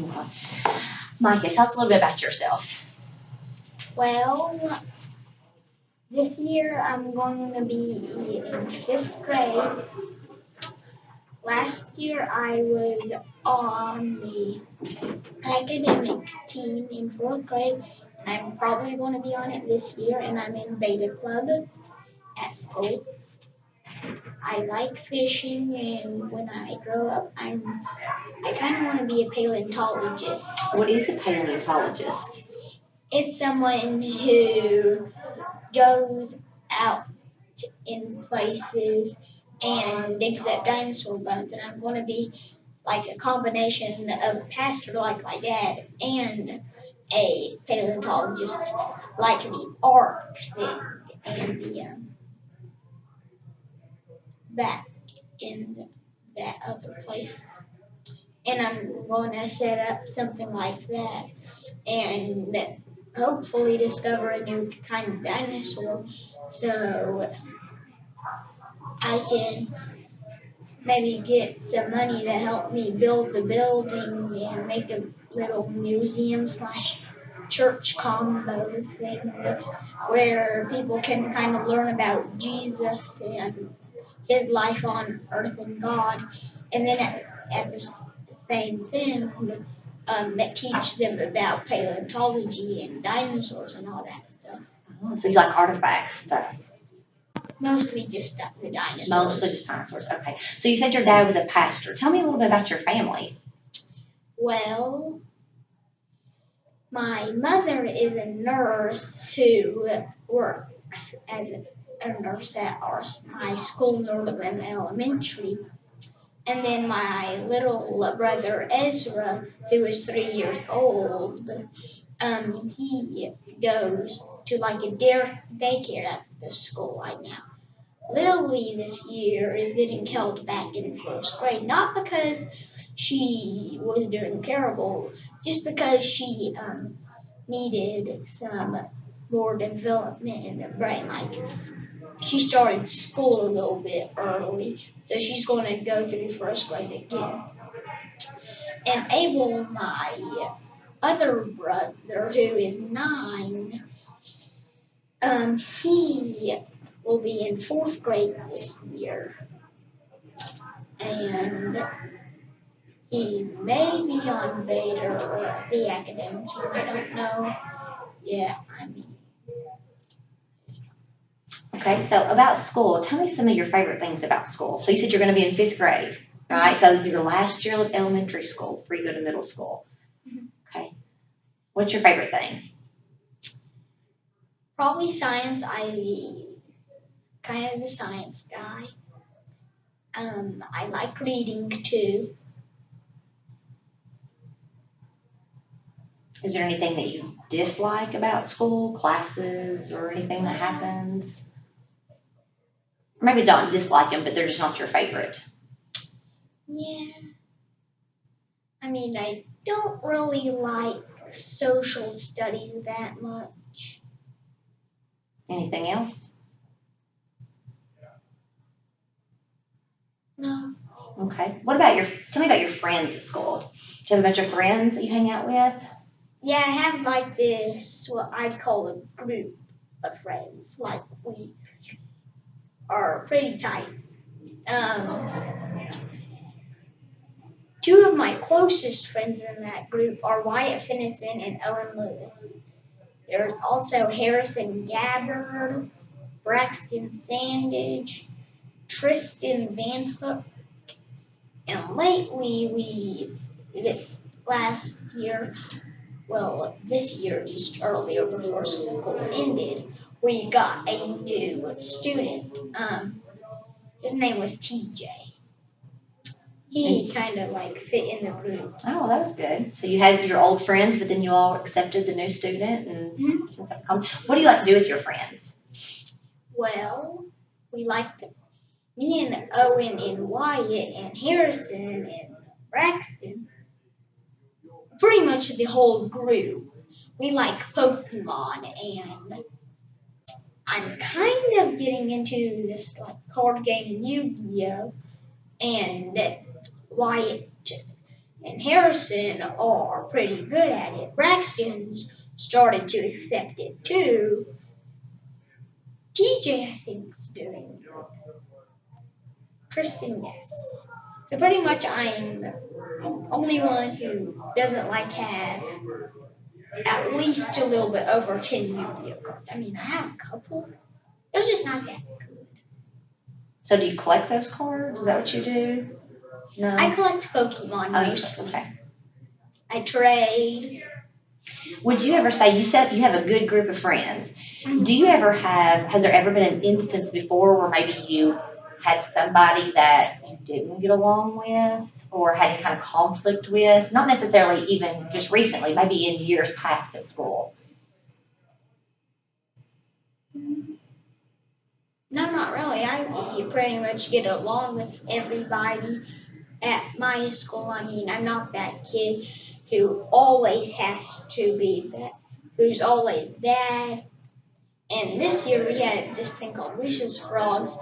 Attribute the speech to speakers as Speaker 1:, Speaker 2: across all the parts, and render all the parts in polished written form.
Speaker 1: Okay. Micah, tell us a little bit about yourself.
Speaker 2: Well, this year I'm going to be in fifth grade. Last year I was on the academic team in fourth grade, and I'm probably going to be on it this year, and I'm in beta club at school. I like fishing, and when I grow up, I kind of want to be a paleontologist.
Speaker 1: What is a paleontologist?
Speaker 2: It's someone who goes out in places and digs up dinosaur bones, and I'm going to be like a combination of a pastor like my dad and a paleontologist like the Ark thing and the back in that other place. And I'm going to set up something like that and hopefully discover a new kind of dinosaur so I can maybe get some money to help me build the building and make a little museum slash church combo thing where people can kind of learn about Jesus and his life on earth and God, and then at the same thing, teach them about paleontology and dinosaurs and all that stuff.
Speaker 1: Oh, so you like artifacts stuff?
Speaker 2: Mostly just the dinosaurs.
Speaker 1: Mostly just dinosaurs. Okay. So you said your dad was a pastor. Tell me a little bit about your family.
Speaker 2: Well, my mother is a nurse who works as a nurse at my school, Northern Elementary. And then my little brother Ezra, who is 3 years old, he goes to like a daycare at the school right now. Lily this year is getting held back in first grade, not because she was doing terrible, just because she needed some more development in the brain. Like she started school a little bit early, so she's going to go through first grade again. And Abel, my other brother, who is 9, he will be in fourth grade this year. And he may be on beta or the academic team. I don't know. Yeah,
Speaker 1: Okay, so about school, tell me some of your favorite things about school. So you said you're going to be in fifth grade, right? So your last year of elementary school before you go to middle school. Okay. What's your favorite thing?
Speaker 2: Probably science. I'm kind of the science guy. I like reading too.
Speaker 1: Is there anything that you dislike about school, classes, or anything that happens? Maybe don't dislike them, but they're just not your favorite.
Speaker 2: Yeah. I mean, I don't really like social studies that much.
Speaker 1: Anything else?
Speaker 2: No.
Speaker 1: Okay. Tell me about your friends at school. Do you have a bunch of friends that you hang out with?
Speaker 2: Yeah, I have like this, what I'd call a group of friends. Like we are pretty tight. Two of my closest friends in that group are Wyatt Finnison and Ellen Lewis. There's also Harrison Gabbard, Braxton Sandage, Tristan Van Hook, and lately this year, just earlier before school ended, we got a new student. His name was TJ. He kind of like fit in the group.
Speaker 1: Oh, that was good. So you had your old friends, but then you all accepted the new student and What do you like to do with your friends?
Speaker 2: Well, me and Owen and Wyatt and Harrison and Braxton, pretty much the whole group. We like Pokemon, and I'm kind of getting into this like card game Yu-Gi-Oh! And Wyatt and Harrison are pretty good at it. Braxton's started to accept it too. TJ, I think's doing good. Kristen, yes. So pretty much I'm the only one who doesn't like have at least a little bit over 10 Yu-Gi-Oh cards. I mean, I have a couple. They're just not that good.
Speaker 1: So do you collect those cards? Is that what you do? No.
Speaker 2: I collect Pokemon
Speaker 1: Oh,
Speaker 2: mostly.
Speaker 1: okay.
Speaker 2: I trade.
Speaker 1: Would you ever say, you said you have a good group of friends. Do you ever has there ever been an instance before where maybe you had somebody that you didn't get along with or had any kind of conflict with? Not necessarily even just recently, maybe in years past at school.
Speaker 2: No, not really. I pretty much get along with everybody at my school. I mean, I'm not that kid who always has to be that, who's always bad. And this year we had this thing called Recess Frogs.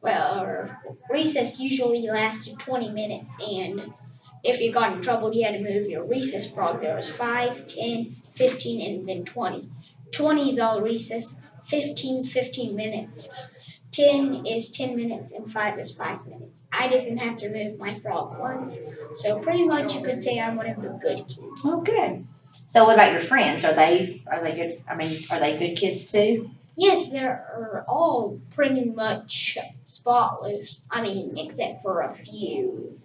Speaker 2: Well, recess usually lasted 20 minutes, and if you got in trouble, you had to move your recess frog. There was 5, 10, 15, and then 20. 20 is all recess, 15 is 15 minutes, 10 is 10 minutes, and 5 is 5 minutes. I didn't have to move my frog once, so pretty much you could say I'm one of the good kids.
Speaker 1: Oh, good. So what about your friends? Are they good? I mean, are they good kids too?
Speaker 2: Yes, they're all pretty much spotless. I mean, except for a few.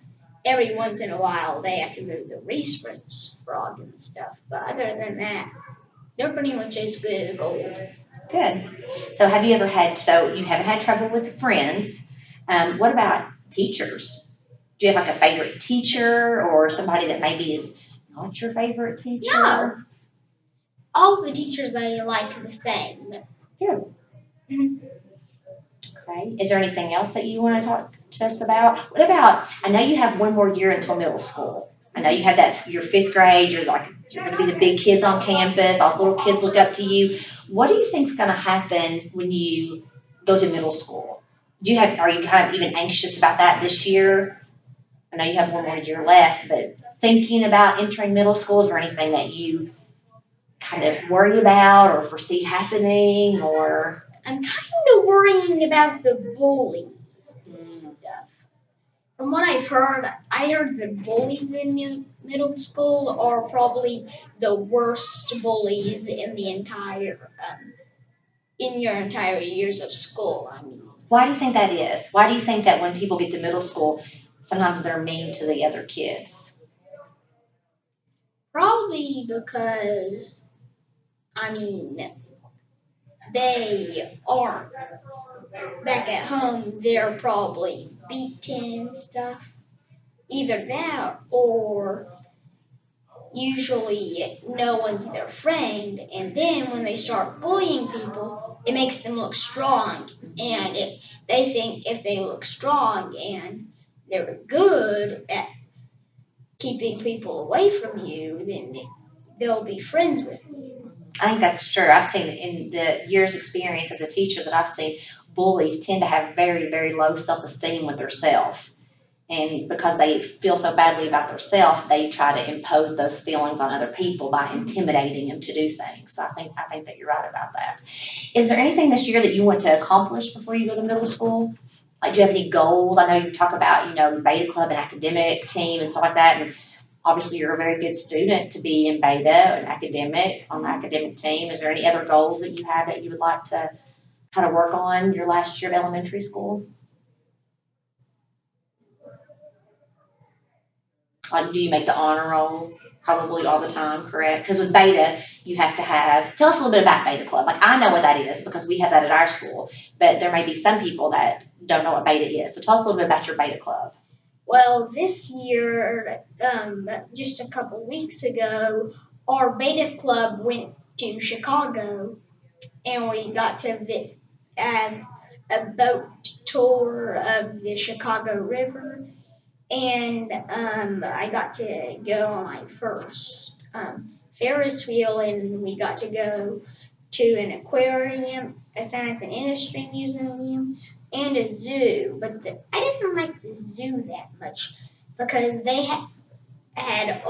Speaker 2: Every once in a while, they have to move the reference frog and stuff. But other than that, they're pretty much as good as gold.
Speaker 1: Good. So have you ever so you haven't had trouble with friends. What about teachers? Do you have like a favorite teacher or somebody that maybe is not your favorite teacher?
Speaker 2: No, all the teachers I like the same.
Speaker 1: Good.
Speaker 2: Mhm.
Speaker 1: Okay. Is there anything else that you want to talk to us about? What about, I know you have one more year until middle school. I know you have your fifth grade, you're going to be the big kids on campus, all the little kids look up to you. What do you think's going to happen when you go to middle school? Are you kind of even anxious about that this year? I know you have one more year left, but thinking about entering middle school, is there anything that you kind of worry about or foresee happening or?
Speaker 2: I'm kind of worrying about the bullies and stuff. From what I've heard, I heard the bullies in middle school are probably the worst bullies in the entire in your entire years of school. I mean,
Speaker 1: Why do you think that is? Why do you think that when people get to middle school, sometimes they're mean to the other kids?
Speaker 2: probably because I mean they aren't back at home. They're probably beaten and stuff. Either that or usually no one's their friend, and then when they start bullying people, it makes them look strong, and they think if they look strong and they're good at keeping people away from you, then they'll be friends with you.
Speaker 1: I think that's true. I've seen in the years experience as a teacher that I've seen bullies tend to have very, very low self-esteem with themselves. And because they feel so badly about themselves, they try to impose those feelings on other people by intimidating them to do things. So I think that you're right about that. Is there anything this year that you want to accomplish before you go to middle school? Like, do you have any goals? I know you talk about, beta club and academic team and stuff like that. And obviously, you're a very good student to be in beta and academic on the academic team. Is there any other goals that you have that you would like to kind of work on your last year of elementary school? Like, do you make the honor roll probably all the time, correct? Because with beta, you have to tell us a little bit about beta club. Like, I know what that is because we have that at our school, but there may be some people that don't know what beta is. So tell us a little bit about your beta club.
Speaker 2: Well, this year, just a couple weeks ago, our beta club went to Chicago, and we got to have a boat tour of the Chicago River, and I got to go on my first Ferris wheel, and we got to go to an aquarium, a science and industry museum, and a zoo. But I didn't like the zoo that much because had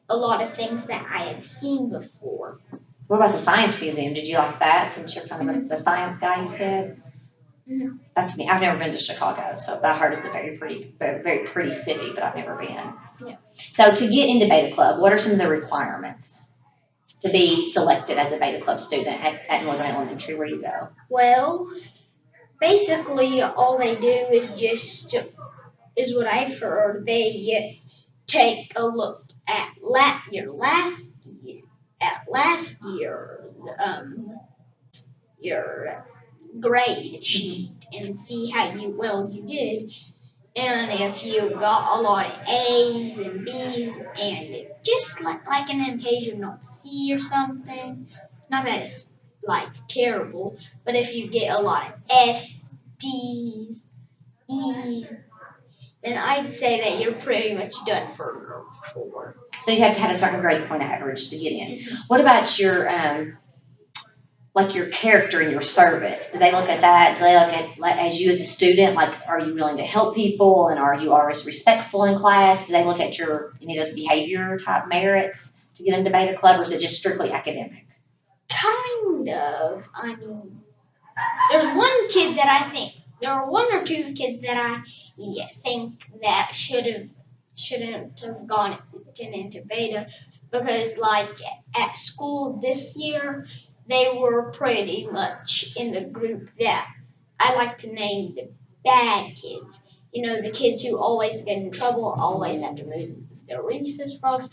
Speaker 2: a lot of things that I had seen before.
Speaker 1: What about the Science Museum? Did you like that since you're kind of the science guy, you said?
Speaker 2: Mhm.
Speaker 1: That's me. I've never been to Chicago, so I heard it's a very pretty city, but I've never been.
Speaker 2: Yeah.
Speaker 1: So to get into Beta Club, what are some of the requirements to be selected as a Beta Club student at Northern Elementary where you go?
Speaker 2: Well, basically, all they do is what I've heard. They take a look at last year's your grade sheet and see how well you did. And if you got a lot of A's and B's and just like an occasional C or something, not that it's like terrible, but if you get a lot of F's, D's, E's, then I'd say that you're pretty much done for.
Speaker 1: So you have to have a certain grade point average to get in. What about your like your character and your service? Do they look at that? Do they look at, like, as you as a student, like, are you willing to help people and are you always respectful in class? Do they look at your any of those behavior type merits to get into Beta Club, or is it just strictly academic?
Speaker 2: Kind of. I mean, there's one kid that I think there are one or two kids that I think that shouldn't have gone into beta because like at school this year they were pretty much in the group that I like to name the bad kids. You know, the kids who always get in trouble, always have to lose their recess frogs,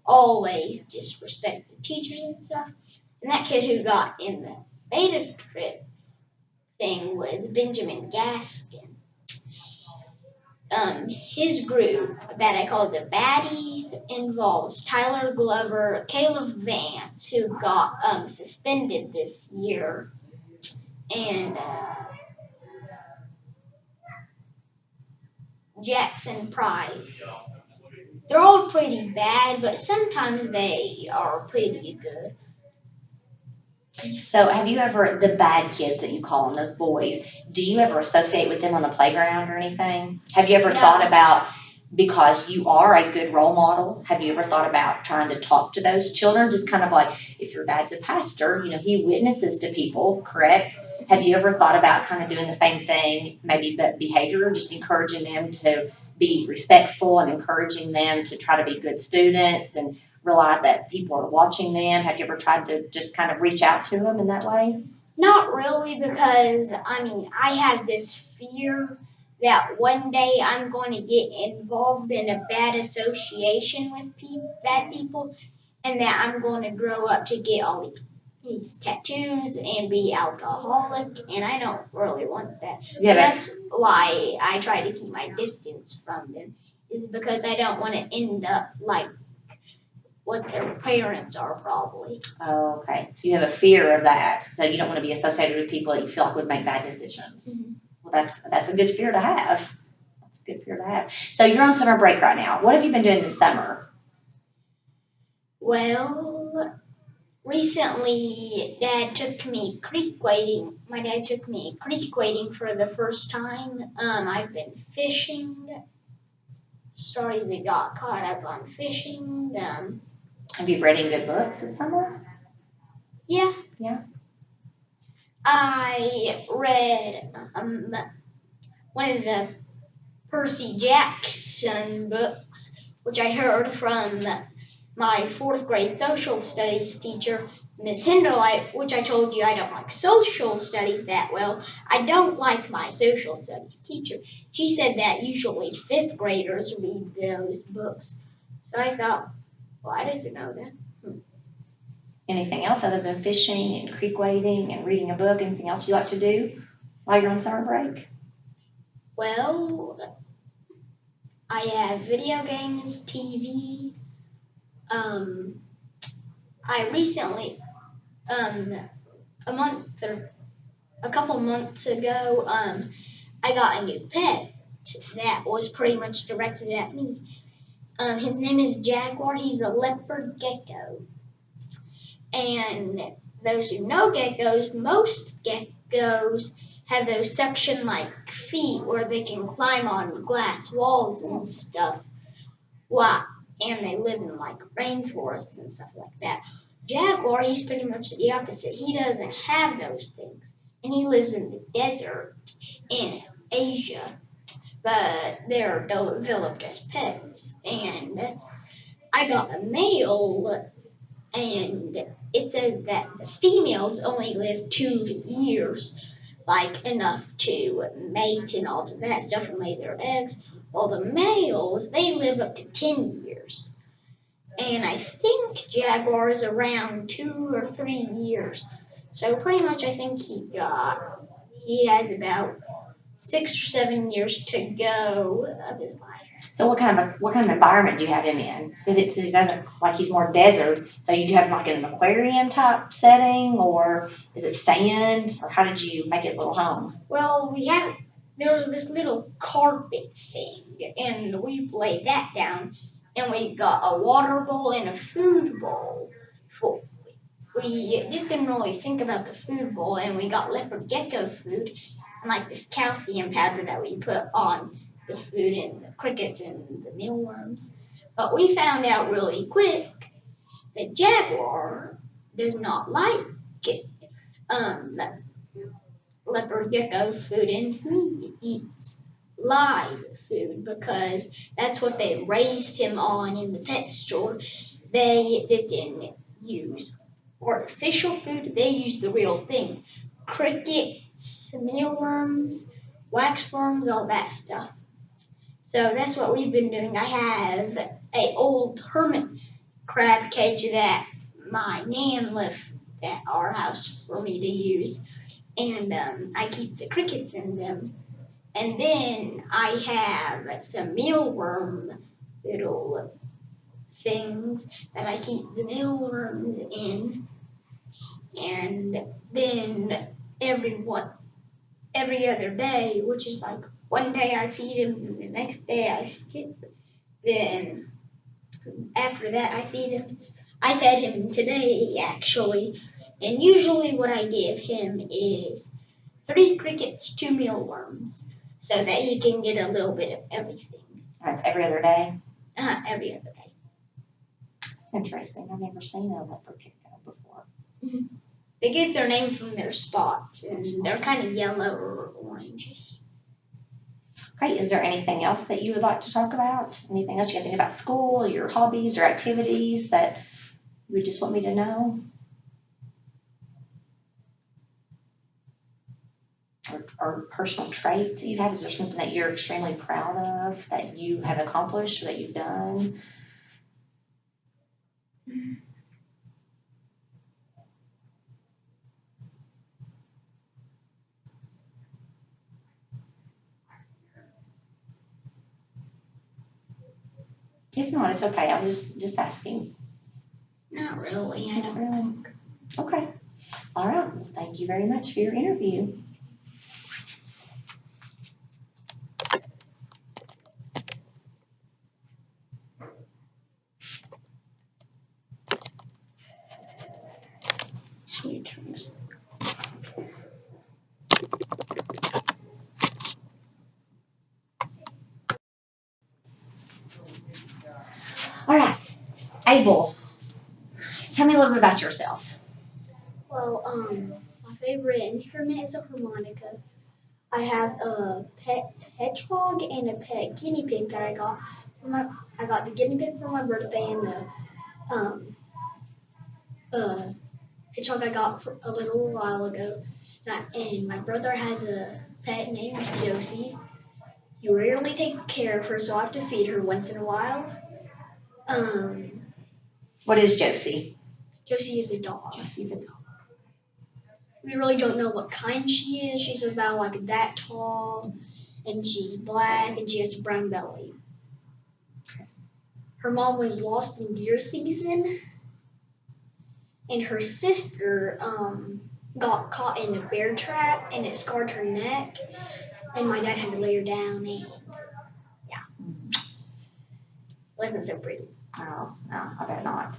Speaker 2: always disrespect the teachers and stuff. And that kid who got in the beta trip thing was Benjamin Gaskin. His group that I call the Baddies involves Tyler Glover, Caleb Vance, who got suspended this year, and Jackson Price. They're all pretty bad, but sometimes they are pretty good.
Speaker 1: So have you ever, the bad kids that you call them, those boys, do you ever associate with them on the playground or anything? Have you ever
Speaker 2: No.
Speaker 1: thought about, because you are a good role model, have you ever thought about trying to talk to those children? Just kind of like, if your dad's a pastor, you know, he witnesses to people, correct? Have you ever thought about kind of doing the same thing, maybe but behavior, just encouraging them to be respectful and encouraging them to try to be good students and realize that people are watching them? Have you ever tried to just kind of reach out to them in that way?
Speaker 2: Not really, because I mean, I have this fear that one day I'm going to get involved in a bad association with bad people, and that I'm going to grow up to get all these tattoos and be alcoholic, and I don't really want that.
Speaker 1: Yeah,
Speaker 2: That's why I try to keep my distance from them, is because I don't want to end up like what their parents are probably.
Speaker 1: Oh, okay. So you have a fear of that. So you don't want to be associated with people that you feel like would make bad decisions.
Speaker 2: Mhm.
Speaker 1: Well, that's a good fear to have. That's a good fear to have. So you're on summer break right now. What have you been doing this summer?
Speaker 2: Well, recently Dad took me creek wading. My dad took me creek wading for the first time. I've been fishing. Started to got caught up on fishing.
Speaker 1: Have you read any good books this summer?
Speaker 2: Yeah.
Speaker 1: Yeah.
Speaker 2: I read one of the Percy Jackson books, which I heard from my fourth grade social studies teacher, Miss Hinderlight, which I told you I don't like social studies that well. I don't like my social studies teacher. She said that usually fifth graders read those books. So I thought, well, I didn't know that.
Speaker 1: Anything else other than fishing and creek wading and reading a book? Anything else you like to do while you're on summer break?
Speaker 2: Well, I have video games, TV. I recently, a couple months ago, I got a new pet that was pretty much directed at me. His name is Jaguar. He's a leopard gecko. And those who know geckos, most geckos have those suction-like feet where they can climb on glass walls and stuff. Why? And they live in like rainforests and stuff like that. Jaguar, he's pretty much the opposite. He doesn't have those things, and he lives in the desert in Asia. But they're developed as pets, and I got a male, and it says that the females only live 2 years, like enough to mate and all of that stuff and lay their eggs, while the males they live up to 10 years. And I think Jaguar is around 2 or 3 years. So pretty much, I think he has about 6 or 7 years to go of his life.
Speaker 1: So what kind of environment do you have him in? So that he doesn't, like, he's more desert, so you do have like an aquarium type setting, or is it sand, or how did you make his little home?
Speaker 2: Well, there was this little carpet thing, and we laid that down, and we got a water bowl and a food bowl. For, we didn't really think about the food bowl, and we got leopard gecko food, and like this calcium powder that we put on the food and the crickets and the mealworms. But we found out really quick that jaguar does not like it. Um, leopard gecko food, and he eats live food because that's what they raised him on in the pet store. They didn't use artificial food, they used the real thing. Crickets, mealworms, waxworms, all that stuff. So that's what we've been doing. I have a old hermit crab cage that my nan left at our house for me to use, and I keep the crickets in them. And then I have some mealworm little things that I keep the mealworms in, and then every other day, which is like one day I feed him, and the next day I skip. Then after that I feed him. I fed him today actually, and usually what I give him is 3 crickets, 2 mealworms, so that he can get a little bit of everything.
Speaker 1: That's every other day.
Speaker 2: Every other day.
Speaker 1: It's interesting. I've never seen a leopard gecko before.
Speaker 2: Mm-hmm. They get their name from their spots, and they're kind of yellow or orange.
Speaker 1: Okay, is there anything else that you would like to talk about? Anything else you can think about school, your hobbies or activities that you would just want me to know? Or personal traits that you have? Is there something that you're extremely proud of that you have accomplished or that you've done? If not, it's okay. I was just asking.
Speaker 2: Not really, I
Speaker 1: Not
Speaker 2: don't
Speaker 1: really.
Speaker 2: think.
Speaker 1: Okay. All right. Well, thank you very much for your interview.
Speaker 2: How do you turn this?
Speaker 1: All right. Abel, tell me a little bit about yourself.
Speaker 2: Well, my favorite instrument is a harmonica. I have a pet hedgehog and a pet guinea pig that I got. I got the guinea pig for my birthday, and the um, uh, hedgehog I got for a little while ago. And my brother has a pet named Josie. He rarely takes care of her, so I have to feed her once in a while. Um,
Speaker 1: What is Josie?
Speaker 2: Josie is a dog.
Speaker 1: Josie's a dog.
Speaker 2: We really don't know what kind she is. She's about like that tall, and she's black, and she has a brown belly. Her mom was lost in deer season, and her sister got caught in a bear trap, and it scarred her neck, and my dad had to lay her down, and wasn't so pretty.
Speaker 1: Oh, no, I bet not.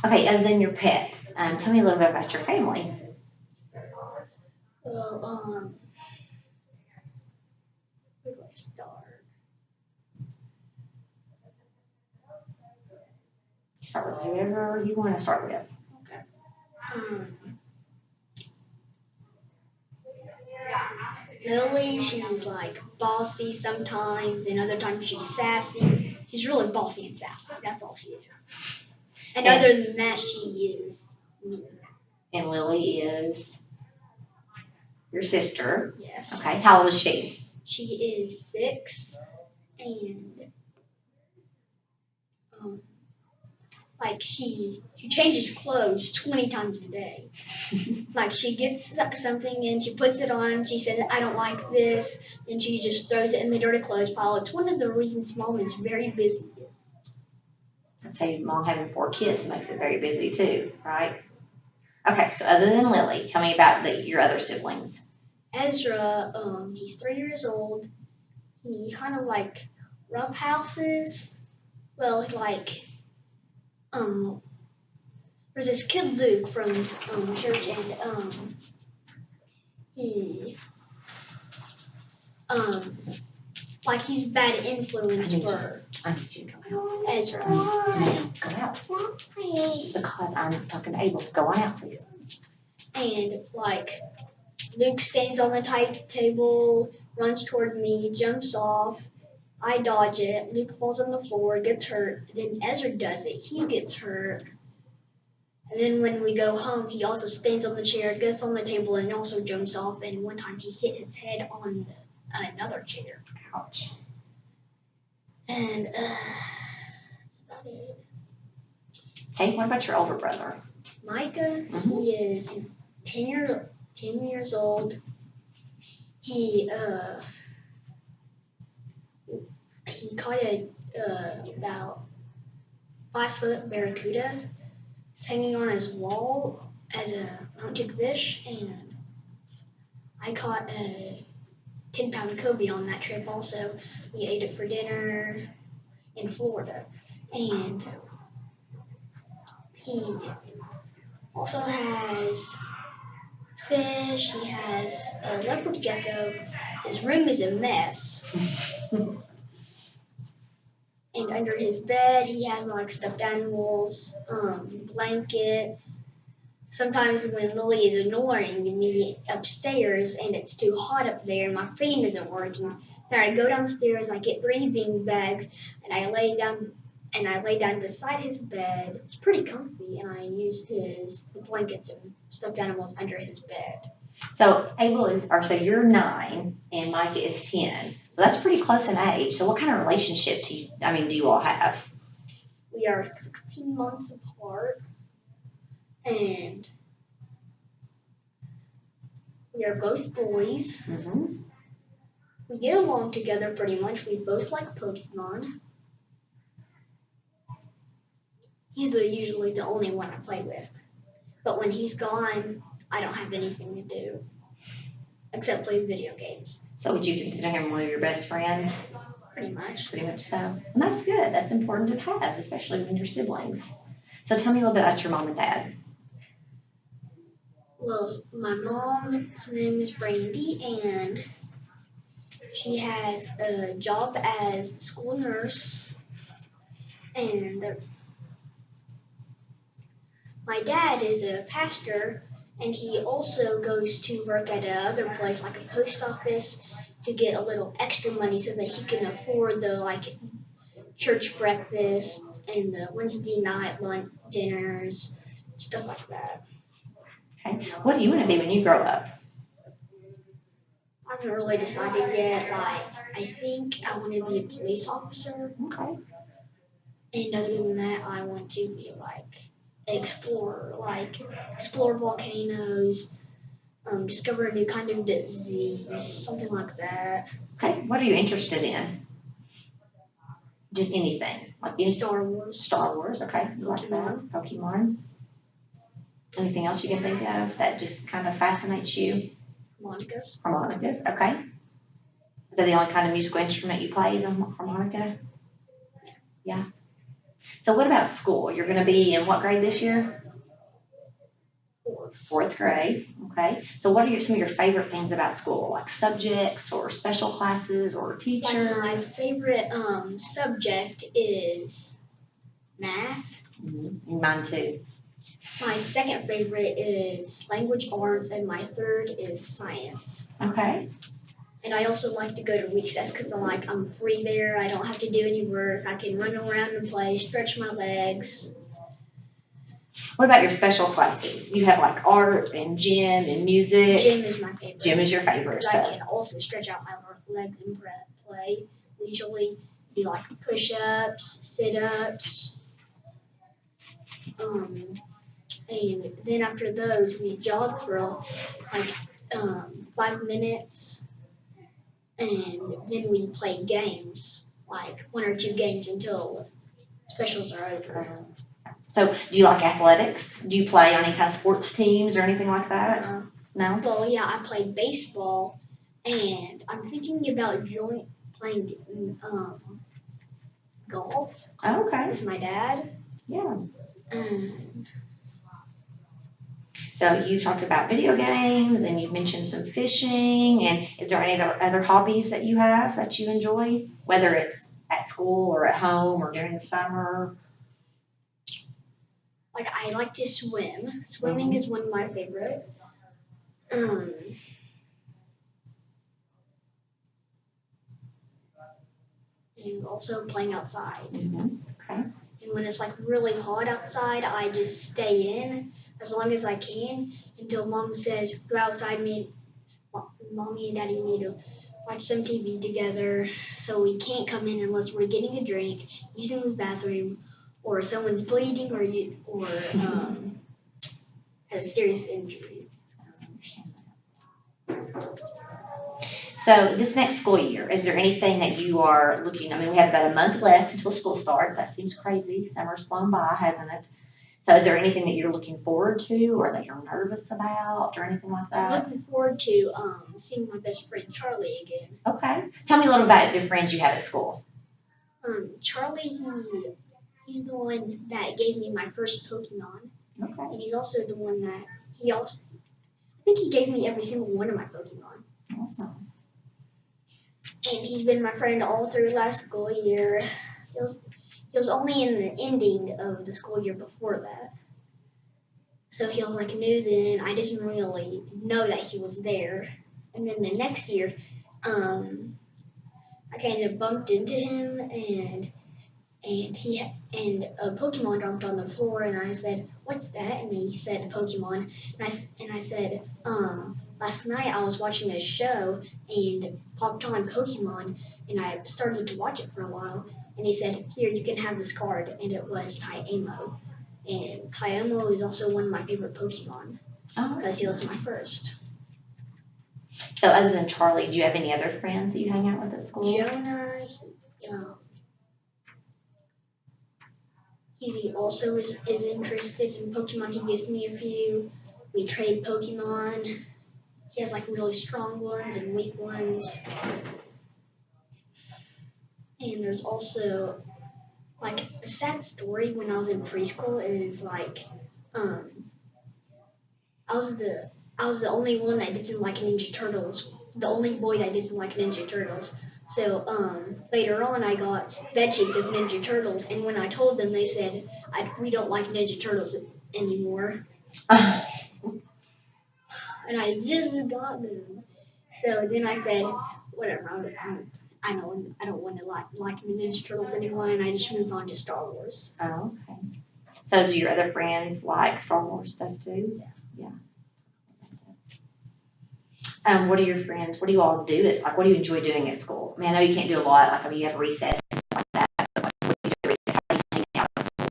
Speaker 1: Okay, and then your pets. Tell me a little bit about your family.
Speaker 2: Well, where do I start?
Speaker 1: Start with whoever you want to start with.
Speaker 2: Lily, she's like bossy sometimes, and other times she's sassy. She's really bossy and sassy. That's all she is. And other than that, she is mean.
Speaker 1: And Lily is your sister.
Speaker 2: Yes.
Speaker 1: Okay. How old is she?
Speaker 2: She is 6, and like she changes clothes 20 times a day. Like she gets something and she puts it on and she says, I don't like this, and she just throws it in the dirty clothes pile. It's one of the reasons Mom is very busy.
Speaker 1: I'd say Mom having 4 kids makes it very busy too, right? Okay, so other than Lily, tell me about your other siblings.
Speaker 2: Ezra, he's 3 years old. He kind of like roughhouses. Well, like, there's this kid Luke from church, and he like he's bad influence for
Speaker 1: I need you to go out.
Speaker 2: Ezra.
Speaker 1: Ma'am, go out. Because I'm talking to Abel. Go on out, please.
Speaker 2: And like Luke stands on the table, runs toward me, jumps off. I dodge it. Luke falls on the floor, gets hurt. Then Ezra does it. He gets hurt. And then when we go home, he also stands on the chair, gets on the table, and also jumps off. And one time he hit his head on another chair.
Speaker 1: Ouch.
Speaker 2: And that's about it.
Speaker 1: Hey, what about your older brother?
Speaker 2: Micah, he is 10 years old. He caught about 5-foot barracuda hanging on his wall as a mounted fish, and I caught a 10-pound cobia on that trip also. We ate it for dinner in Florida, and he also has fish. He has a leopard gecko. His room is a mess. And under his bed, he has like stuffed animals, blankets. Sometimes when Lily is ignoring me upstairs and it's too hot up there and my fan isn't working, then I go downstairs, I get 3 bean bags, and I lay down beside his bed. It's pretty comfy, and I use the blankets and stuffed animals under his bed.
Speaker 1: So so you're 9 and Micah is 10. So that's pretty close in age. So what kind of relationship do you all have?
Speaker 2: We are 16 months apart, and we are both boys.
Speaker 1: Mm-hmm.
Speaker 2: We get along together pretty much. We both like Pokemon. He's usually the only one I play with. But when he's gone, I don't have anything to do except play video games.
Speaker 1: So would you consider him one of your best friends?
Speaker 2: Pretty much.
Speaker 1: Pretty much so. And that's good. That's important to have, especially when you're siblings. So tell me a little bit about your mom and dad.
Speaker 2: Well, my mom's name is Brandy, and she has a job as the school nurse. And my dad is a pastor, and he also goes to work at another place, like a post office, to get a little extra money so that he can afford the church breakfast and the Wednesday night lunch dinners, stuff like that.
Speaker 1: Okay. What do you want to be when you grow up?
Speaker 2: I haven't really decided yet. I think I want to be a police officer.
Speaker 1: Okay.
Speaker 2: And other than that, I want to be an explorer, explore volcanoes, discover a new kind of disease, something like that.
Speaker 1: Okay. What are you interested in? Just anything.
Speaker 2: Star Wars.
Speaker 1: Star Wars, okay. You like that? Pokemon. Anything else you can think of that just kind of fascinates you?
Speaker 2: Harmonicas.
Speaker 1: Harmonicas, okay. Is that the only kind of musical instrument you play is a harmonica? Yeah. So what about school? You're going to be in what grade this year? 4th grade, okay. So what are some of your favorite things about school, like subjects or special classes or teachers?
Speaker 2: My favorite subject is math.
Speaker 1: Mine too.
Speaker 2: My second favorite is language arts, and my third is science.
Speaker 1: Okay.
Speaker 2: And I also like to go to recess because I'm free there. I don't have to do any work. I can run around and play, stretch my legs.
Speaker 1: What about your special classes? You have like art and gym and music.
Speaker 2: Gym is my favorite.
Speaker 1: Gym is your favorite.
Speaker 2: Because I can also stretch out my legs and play. We usually do like push-ups, sit-ups. And then after those, we jog for like 5 minutes, and then we play games, like 1 or 2 games until specials are over.
Speaker 1: So, do you like athletics? Do you play on any kind of sports teams or anything like that? No?
Speaker 2: Well, yeah, I played baseball, and I'm thinking about playing golf
Speaker 1: Oh, okay.
Speaker 2: with my dad.
Speaker 1: Yeah.
Speaker 2: Um,
Speaker 1: So you talked about video games and you've mentioned some fishing, and is there any other hobbies that you have that you enjoy, whether it's at school or at home or during the summer?
Speaker 2: like I like to swim. Swimming is one of my favorite. And also playing outside.
Speaker 1: Okay.
Speaker 2: And when it's like really hot outside, I just stay in as long as I can until mom says, go outside, mommy and daddy need to watch some TV together. So we can't come in unless we're getting a drink, using the bathroom, or someone's bleeding or has a serious injury.
Speaker 1: So this next school year, is there anything that you are looking, I mean, we have about a month left until school starts. That seems crazy. Summer's flown by, hasn't it? So is there anything that you're looking forward to or that you're nervous about or anything like
Speaker 2: I'm
Speaker 1: that?
Speaker 2: looking forward to seeing my best friend Charlie again.
Speaker 1: Okay. Tell me a little about the friends you have at school.
Speaker 2: Charlie, he's the one that gave me my first Pokemon.
Speaker 1: Okay.
Speaker 2: And he's also the one that I think he gave me every single one of my Pokemon.
Speaker 1: That's nice.
Speaker 2: And he's been my friend all through last school year. He was only in the ending of the school year before that. So he was like new then. I didn't really know that he was there. And then the next year, I kind of bumped into him and a Pokemon dropped on the floor, and I said, "What's that?" And he said, "Pokemon." And I said, "Last night I was watching a show and popped on Pokemon, and I started to watch it for a while." And he said, "Here, you can have this card," and it was Tyamo. And Tyamo is also one of my favorite Pokemon because he was my first.
Speaker 1: So other than Charlie, do you have any other friends that you hang out with at school?
Speaker 2: Jonah, he also is interested in Pokemon. He gives me a few. We trade Pokemon. He has like really strong ones and weak ones. And there's also like a sad story when I was in preschool is like I was the only one that didn't like Ninja Turtles. The only boy that didn't like Ninja Turtles. So later on, I got veggies of Ninja Turtles, and when I told them, they said, "We don't like Ninja Turtles anymore." And I just got them. So then I said, "Whatever, I don't want to like Ninja Turtles anymore," and I just moved on to Star Wars.
Speaker 1: Oh, okay. So do your other friends like Star Wars stuff too? Yeah. What do you all do? What do you enjoy doing at school? I mean, I know you can't do a lot, like, I mean, you have recess and things like that, but like, what do you do at recess? How do you hang out at school?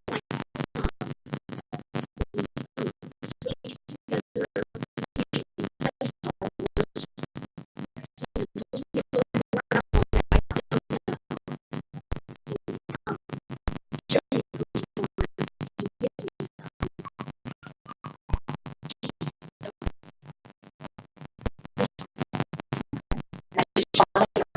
Speaker 1: That's just Charlie or